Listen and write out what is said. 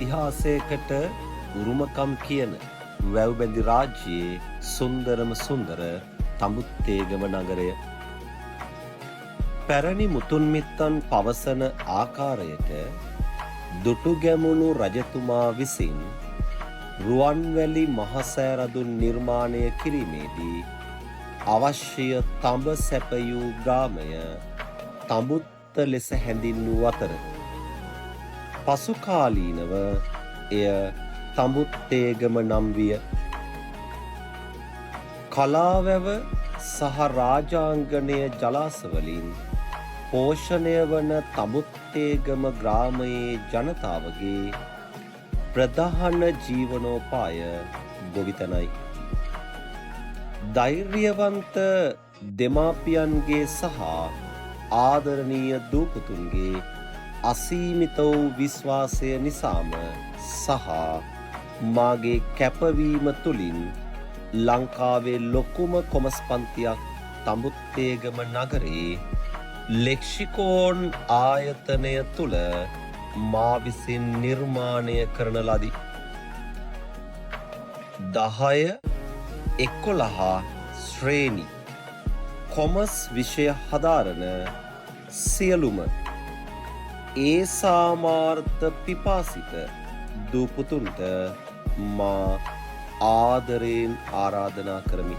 ඉතිහාසයකට උරුමකම් කියන වැව්බැඳි රාජ්‍යයේ සුන්දරම සුන්දර තඹුත්තේගම නගරය. පැරණි මුතුන් මිත්තන් පවසන ආකාරයට දුටුගැමුණු රජතුමා විසින් රුවන්වැලි මහසෑරදුන් නිර්මාණය කිරීමේදී අවශ්‍ය තඹ සැපයූ ග්‍රාමය තඹුත්ත ලෙස හැඳින්වූ අතර පසුකාලීනව එය තඹුත්තේගම නම් විය. කලාවැව සහ රාජාංගණය ජලාශවලින් පෝෂණය වන තඹුත්තේගම ග්‍රාමයේ ජනතාවගේ ප්‍රධාන ජීවනෝපාය ගොවිතැනයි. ධෛර්යවන්ත දෙමාපියන්ගේ සහ ආදරණීය දූපුතුන්ගේ අසීමිත වූ විශ්වාසය නිසාම සහ මාගේ කැපවීම තුළින් ලංකාවේ ලොකුම කොමස්පන්තියක් තඹුත්තේගම නගරේ ලෙක්ෂිකෝන් ආයතනය තුළ මා විසින් නිර්මාණය කරන ලදී. 10-11 ශ්‍රේණි කොමස් විෂය හදාරන සියලුම ඒ සාමාර්ථ පිපාසිත දූපුතුන්ට මා ආදරයෙන් ආරාධනා කරමි.